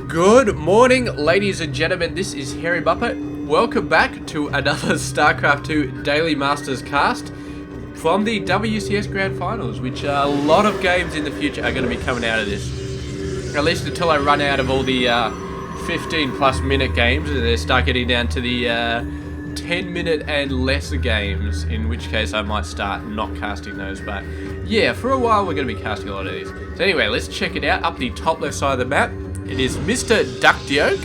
Good morning, ladies and gentlemen. This is Harry Buppet. Welcome back to another StarCraft 2 Daily Masters cast from the WCS Grand Finals, which a lot of games in the future are going to be coming out of this. At least until I run out of all the 15-plus minute games, and they start getting down to the 10-minute and lesser games, in which case I might start not casting those. But yeah, for a while we're going to be casting a lot of these. So anyway, let's check it out. Up the top left side of the map, it is Mr. Duckdeok,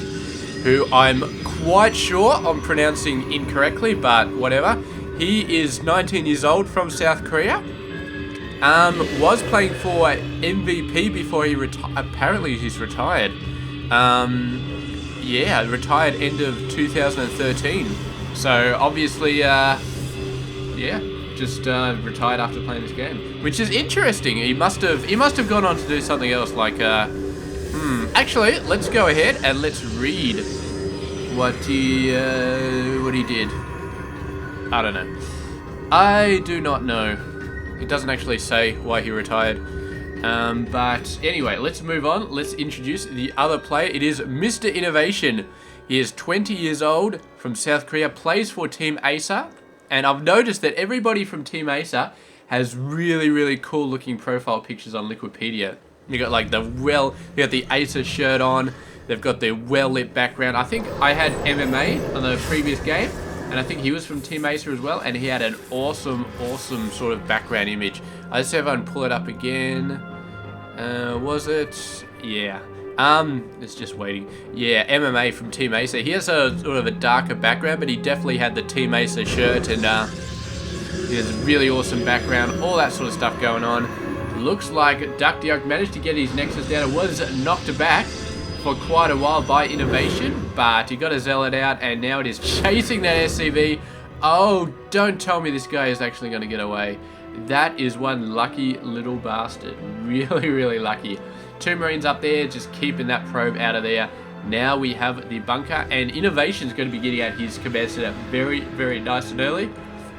who I'm quite sure I'm pronouncing incorrectly, but whatever. He is 19 years old, from South Korea. Was playing for MVP before he apparently he's retired. Yeah, retired end of 2013. So obviously, yeah, just retired after playing this game, which is interesting. He must have gone on to do something else, like Actually, let's go ahead and let's read what he did. I don't know. I do not know. It doesn't actually say why he retired. But anyway, let's move on. Let's introduce the other player. It is Mr. INnoVation. He is 20 years old, from South Korea, plays for Team Acer. And I've noticed that everybody from Team Acer has really, really cool looking profile pictures on Wikipedia. You got like you got the Acer shirt on. They've got their well-lit background. I think I had MMA on the previous game, and I think he was from Team Acer as well, and he had an awesome sort of background image. Let's see if I can pull it up again. Was it? Yeah. It's just waiting. Yeah, MMA from Team Acer. He has a sort of a darker background, but he definitely had the Team Acer shirt, and he has a really awesome background, all that sort of stuff going on. Looks like duckdeok managed to get his Nexus down. It was knocked back for quite a while by INnoVation, but he got a Zealot out, and now it is chasing that SCV. Oh, don't tell me this guy is actually going to get away. That is one lucky little bastard. Really, really lucky. 2 Marines up there, just keeping that probe out of there. Now we have the bunker, and INnoVation is going to be getting out his command center very, very nice and early.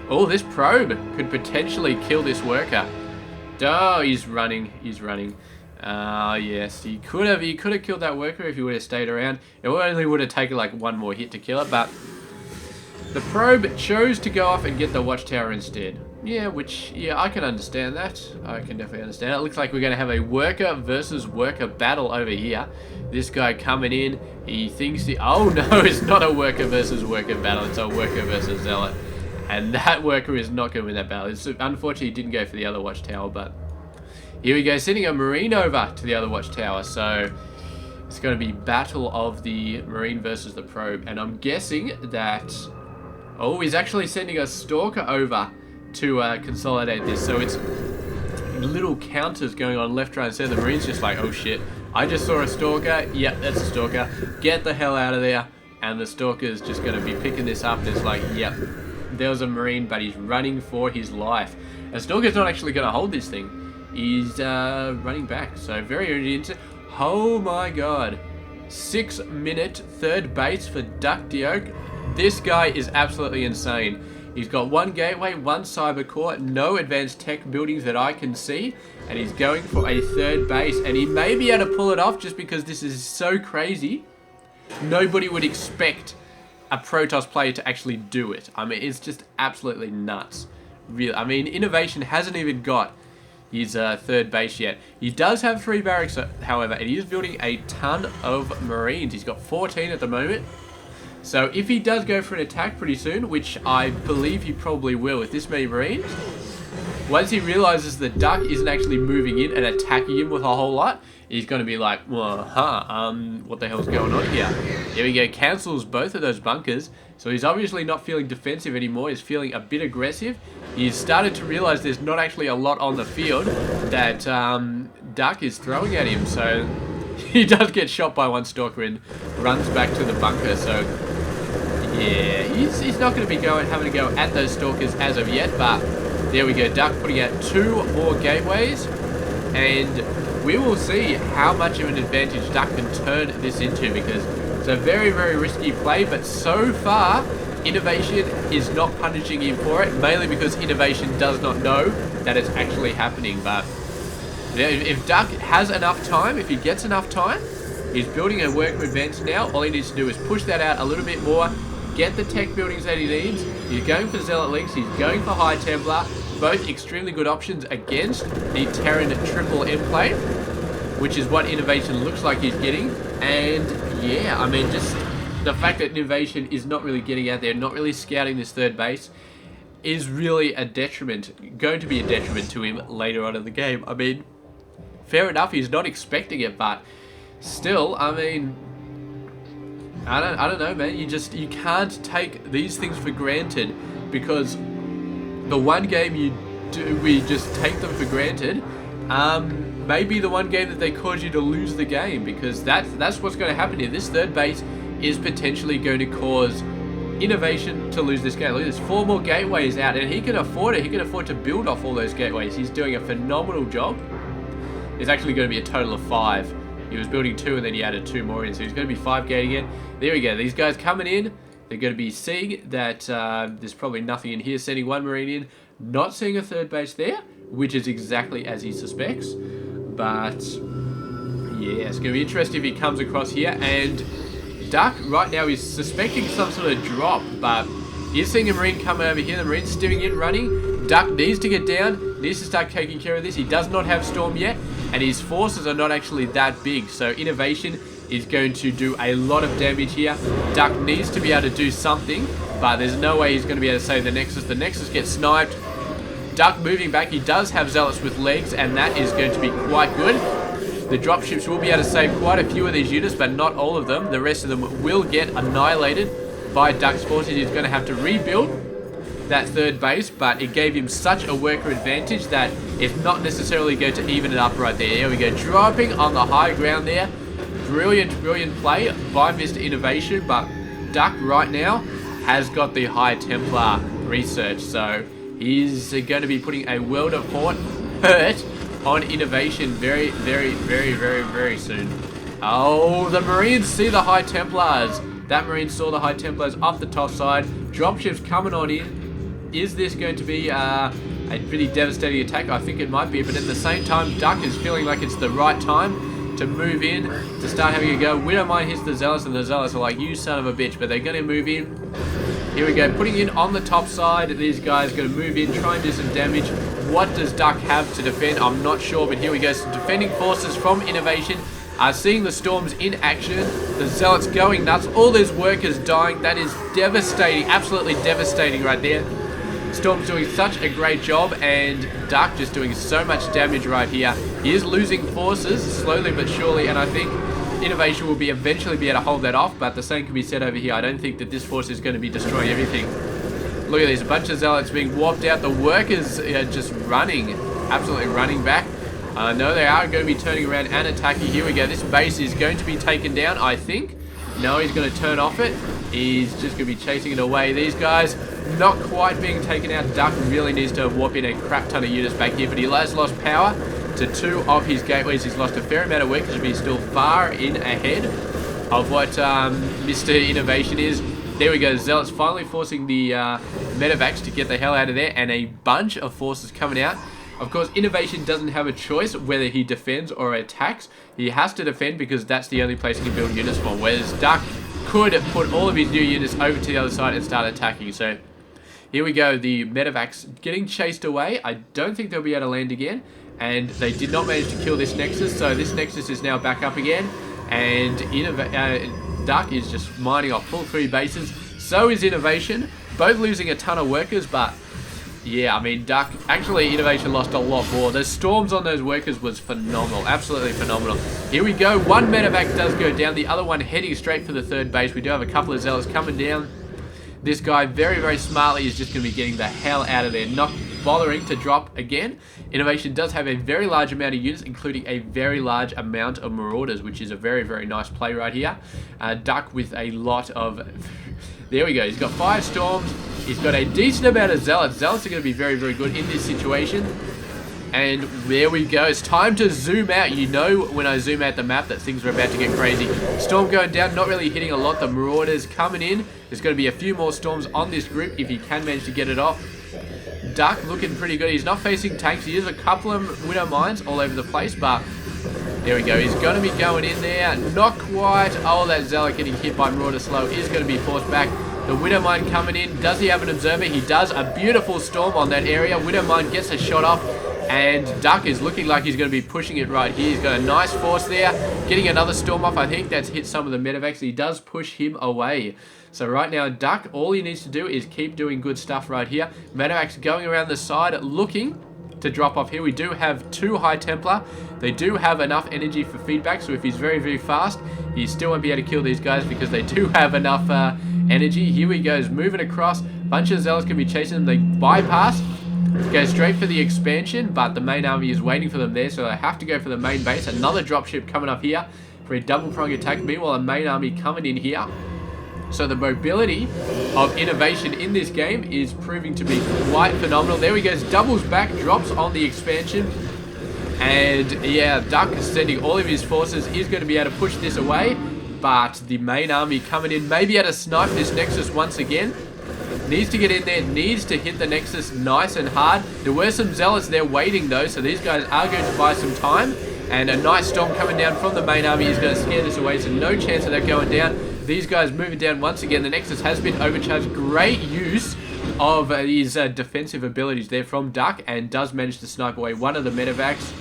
Oh, this probe could potentially kill this worker. Oh, he's running. He's running. Yes, he could have killed that worker if he would have stayed around. It only would have taken like one more hit to kill it, but the probe chose to go off and get the watchtower instead. Yeah, I can understand that. I can definitely understand it. It looks like we're going to have a worker versus worker battle over here. This guy coming in, he thinks oh no, it's not a worker versus worker battle. It's a worker versus zealot. And that worker is not going to win that battle. Unfortunately, he didn't go for the other watchtower, but here we go, sending a Marine over to the other watchtower. So it's going to be battle of the Marine versus the probe. And I'm guessing that, oh, he's actually sending a Stalker over to consolidate this. So it's little counters going on left, right, and center. The Marine's just like, oh shit, I just saw a Stalker. Yep, that's a Stalker. Get the hell out of there. And the Stalker's just going to be picking this up. And it's like, yep. There was a Marine, but he's running for his life. And Stalker's not actually going to hold this thing. He's running back. So very interesting. Oh my god. 6-minute third base for duckdeok. This guy is absolutely insane. He's got 1 gateway, 1 cyber core, no advanced tech buildings that I can see. And he's going for a third base. And he may be able to pull it off just because this is so crazy. Nobody would expect a Protoss player to actually do it. I mean, it's just absolutely nuts. Really, I mean, INnoVation hasn't even got his third base yet. He does have 3 barracks, however, and he is building a ton of Marines. He's got 14 at the moment. So if he does go for an attack pretty soon, which I believe he probably will with this many Marines, once he realizes the duck isn't actually moving in and attacking him with a whole lot, he's going to be like, well, what the hell's going on here? Here we go, cancels both of those bunkers. So he's obviously not feeling defensive anymore. He's feeling a bit aggressive. He's started to realize there's not actually a lot on the field that Duck is throwing at him. So he does get shot by 1 Stalker and runs back to the bunker. So yeah, he's not going to be having to go at those Stalkers as of yet. But there we go, Duck putting out 2 more gateways. And we will see how much of an advantage Duck can turn this into, because it's a very, very risky play, but so far INnoVation is not punishing him for it, mainly because INnoVation does not know that it's actually happening. But if Duck has enough time, if he gets enough time, He's building a worker advantage now. All he needs to do is push that out a little bit more, get the tech buildings that he needs. He's going for Zealot Links, he's going for High Templar, both extremely good options against the Terran triple endplane, which is what INnoVation looks like he's getting. And yeah, I mean, just the fact that INnoVation is not really getting out there, not really scouting this third base, is really a detriment, going to be a detriment to him later on in the game. I mean, fair enough, he's not expecting it, but still, I mean, I don't know, man. You can't take these things for granted, because the one game we just take them for granted. Maybe the one game that they cause you to lose the game, because that's what's going to happen here. This third base is potentially going to cause INnoVation to lose this game. Look, there's 4 more gateways out, and he can afford it. He can afford to build off all those gateways. He's doing a phenomenal job. It's actually going to be a total of 5. He was building 2, and then he added 2 more in, so he's going to be 5 gating in. There we go. These guys coming in. They're going to be seeing that there's probably nothing in here. Sending 1 Marine in. Not seeing a third base there, which is exactly as he suspects. But yeah, it's going to be interesting if he comes across here. And Duck right now is suspecting some sort of drop, but he's seeing a Marine coming over here. The Marine's steering in, running. Duck needs to get down, needs to start taking care of this. He does not have Storm yet, and his forces are not actually that big. So INnoVation is going to do a lot of damage here. Duck needs to be able to do something, but there's no way he's going to be able to save the Nexus. The Nexus gets sniped. Duck moving back. He does have Zealots with legs, and that is going to be quite good. The dropships will be able to save quite a few of these units, but not all of them. The rest of them will get annihilated by Duck's forces. He's going to have to rebuild that third base, but it gave him such a worker advantage that it's not necessarily going to even it up right there. Here we go, dropping on the high ground there. Brilliant, brilliant play by Mr. INnoVation, but Duck right now has got the High Templar research, so he's going to be putting a world of hurt on INnoVation very, very, very, very, very soon. Oh, the Marines see the High Templars. That Marine saw the High Templars off the top side. Dropships coming on in. Is this going to be a pretty devastating attack? I think it might be, but at the same time, Duck is feeling like it's the right time to move in, to start having a go. Widowmine hits the Zealots, and the Zealots are like, you son of a bitch, but they're going to move in. Here we go, putting in on the top side. These guys are going to move in, try and do some damage. What does Duck have to defend? I'm not sure, but here we go. Some defending forces from INnoVation are seeing the Storms in action. The Zealots going nuts. All those workers dying. That is devastating, absolutely devastating right there. Storm's doing such a great job, and Duck just doing so much damage right here. He is losing forces slowly but surely, and I think INnoVation will eventually be able to hold that off, but the same can be said over here. I don't think that this force is going to be destroying everything. Look at this, a bunch of Zealots being warped out. The workers are just running, absolutely running back. No, they are going to be turning around and attacking. Here we go. This base is going to be taken down, I think. No, he's going to turn off it. He's just going to be chasing it away. These guys not quite being taken out. Duck really needs to warp in a crap ton of units back here, but he has lost power to 2 of his gateways. He's lost a fair amount of workers, but he's still far in ahead of what Mr. INnoVation is. There we go. Zealots finally forcing the medevacs to get the hell out of there, and a bunch of forces coming out. Of course, INnoVation doesn't have a choice whether he defends or attacks. He has to defend because that's the only place he can build units from, whereas Duck could put all of his new units over to the other side and start attacking. So here we go. The medevacs getting chased away. I don't think they'll be able to land again, and they did not manage to kill this Nexus, so this Nexus is now back up again, and Duck is just mining off full 3 bases. So is INnoVation, both losing a ton of workers, but yeah, I mean, Duck, actually INnoVation lost a lot more. The Storms on those workers was phenomenal, absolutely phenomenal. Here we go, 1 medevac does go down, the other one heading straight for the third base. We do have a couple of Zealots coming down. This guy very, very smartly is just going to be getting the hell out of there, not bothering to drop again. INnoVation does have a very large amount of units, including a very large amount of Marauders, which is a very, very nice play right here. Duck with a lot of... There we go, he's got 5 Storms. He's got a decent amount of Zealots. Zealots are going to be very, very good in this situation. And there we go. It's time to zoom out. You know when I zoom out the map that things are about to get crazy. Storm going down, not really hitting a lot. The Marauders coming in. There's going to be a few more Storms on this group if he can manage to get it off. Duck looking pretty good. He's not facing tanks. He has a couple of Widow Mines all over the place, but There we go. He's going to be going in there. Not quite. Oh, that Zealot getting hit by Mortar Slow is going to be forced back. The Widowmine coming in. Does he have an Observer? He does. A beautiful Storm on that area. Widowmine gets a shot off. And Duck is looking like he's going to be pushing it right here. He's got a nice force there. Getting another Storm off. I think that's hit some of the medevacs. He does push him away. So right now, Duck, all he needs to do is keep doing good stuff right here. Medevacs going around the side looking to drop off here. We do have 2 High Templar. They do have enough energy for feedback, so if he's very, very fast, he still won't be able to kill these guys because they do have enough energy. Here he goes, moving across. Bunch of Zealots can be chasing them. They bypass, go straight for the expansion, but the main army is waiting for them there, so they have to go for the main base. Another dropship coming up here for a double-prong attack. Meanwhile, a main army coming in here. So the mobility of INnoVation in this game is proving to be quite phenomenal. There he goes, doubles back, drops on the expansion. And yeah, Duck is sending all of his forces, is going to be able to push this away. But the main army coming in, maybe able to snipe this Nexus once again. Needs to get in there, needs to hit the Nexus nice and hard. There were some Zealots there waiting though, so these guys are going to buy some time. And a nice Storm coming down from the main army is going to scare this away, so no chance of that going down. These guys moving down once again. The Nexus has been overcharged. Great use of his defensive abilities there from Duck, and does manage to snipe away one of the medevacs.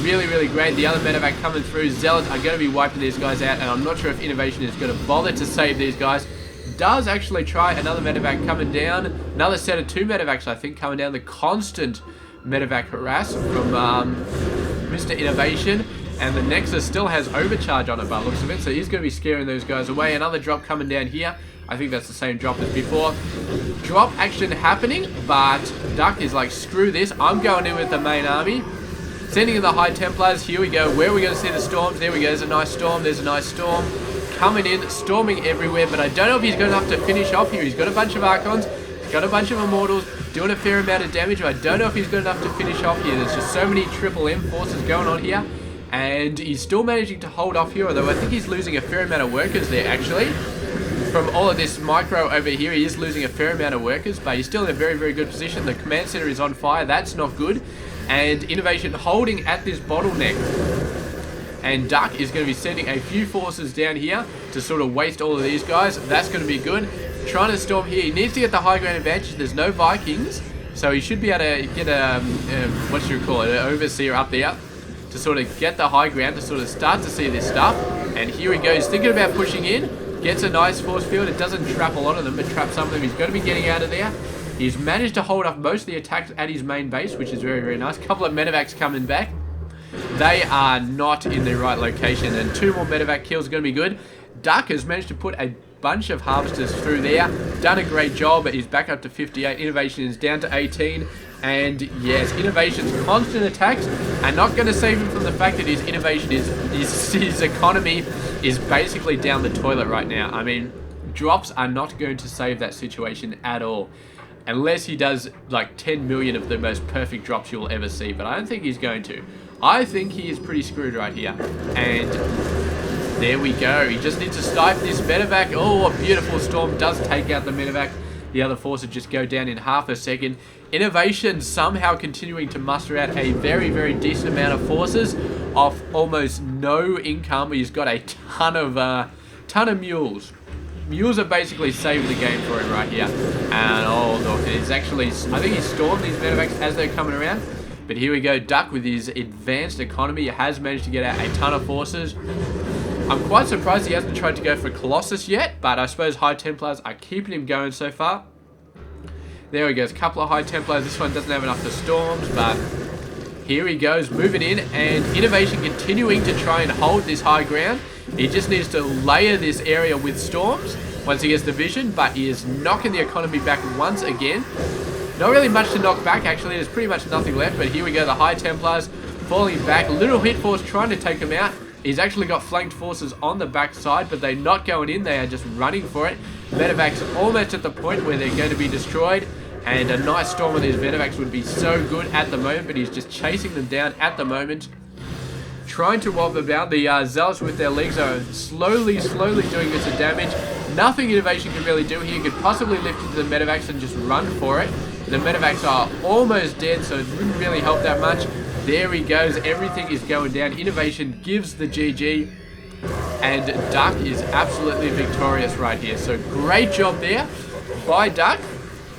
Really, really great. The other medevac coming through. Zealots are going to be wiping these guys out, and I'm not sure if INnoVation is going to bother to save these guys. Does actually try another medevac coming down. Another set of 2 medevacs, I think, coming down. The constant medevac harass from Mr. INnoVation. And the Nexus still has overcharge on it by the looks of it, so he's going to be scaring those guys away. Another drop coming down here. I think that's the same drop as before. Drop action happening, but Duck is like, screw this. I'm going in with the main army. Sending in the High Templars. Here we go. Where are we going to see the Storms? There we go. There's a nice Storm. There's a nice Storm. Coming in, storming everywhere, but I don't know if he's going to have to finish off here. He's got a bunch of Archons. He's got a bunch of Immortals. Doing a fair amount of damage, but I don't know if he's good enough to finish off here. There's just so many Triple M forces going on here. And he's still managing to hold off here, although I think he's losing a fair amount of workers there, actually. From all of this micro over here, he is losing a fair amount of workers, but he's still in a very, very good position. The command center is on fire. That's not good. And INnoVation holding at this bottleneck. And Duck is going to be sending a few forces down here to sort of waste all of these guys. That's going to be good. Trying to storm here. He needs to get the high ground advantage. There's no Vikings, so he should be able to get a, what should you call it, an overseer up there to sort of get the high ground, to sort of start to see this stuff. And here he goes, thinking about pushing in. Gets a nice force field. It doesn't trap a lot of them, but traps some of them. He's going to be getting out of there. He's managed to hold up most of the attacks at his main base, which is very, very nice. A couple of medevacs coming back. They are not in the right location, and 2 more medevac kills are going to be good. Duck has managed to put a bunch of harvesters through there. Done a great job, but he's back up to 58. INnoVation is down to 18. And yes, INnoVation's constant attacks are not going to save him from the fact that his innovation his economy is basically down the toilet right now. I mean, drops are not going to save that situation at all. Unless he does like 10 million of the most perfect drops you'll ever see. But I don't think he's going to. I think he is pretty screwed right here. And there we go. He just needs to snipe this medevac. Oh, a beautiful storm does take out the medevac. The other forces just go down in half a second. INnoVation somehow continuing to muster out a very, very decent amount of forces off almost no income. He's got a ton of mules. Mules are basically saving the game for him right here. And oh look, it's actually, I think he stormed these medevacs as they're coming around. But here we go, Duck with his advanced economy has managed to get out a ton of forces. I'm quite surprised he hasn't tried to go for Colossus yet, but I suppose High Templars are keeping him going so far. There he goes, a couple of High Templars. This one doesn't have enough for storms, but here he goes, moving in, and INnoVation continuing to try and hold this high ground. He just needs to layer this area with storms once he gets the vision, but he is knocking the economy back once again. Not really much to knock back, actually. There's pretty much nothing left, but here we go, the High Templars falling back. Little hit force trying to take him out. He's actually got flanked forces on the back side, but they're not going in. They are just running for it. Medevac's almost at the point where they're going to be destroyed. And a nice storm with his Medevacs would be so good at the moment, but he's just chasing them down at the moment. Trying to rob them down. The Zealots with their legs are slowly doing bits of damage. Nothing INnoVation can really do here. Could possibly lift into the Medevacs and just run for it. The Medevacs are almost dead, so it wouldn't really help that much. There he goes. Everything is going down. INnoVation gives the GG. And Duck is absolutely victorious right here. So great job there by Duck.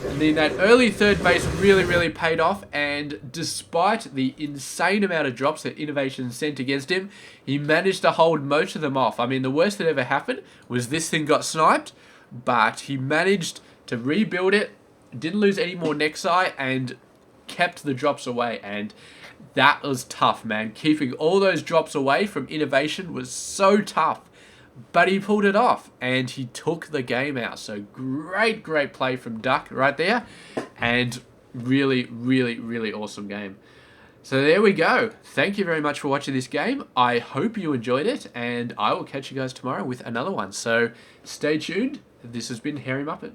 And then that early third base really paid off. And despite the insane amount of drops that INnoVation sent against him, he managed to hold most of them off. I mean, the worst that ever happened was this thing got sniped. But he managed to rebuild it. Didn't lose any more Nexi. And kept the drops away. And that was tough, man. Keeping all those drops away from INnoVation was so tough. But he pulled it off, and he took the game out. So great play from Duck right there. And really awesome game. So there we go. Thank you very much for watching this game. I hope you enjoyed it, and I will catch you guys tomorrow with another one. So stay tuned. This has been Hairy Muppet.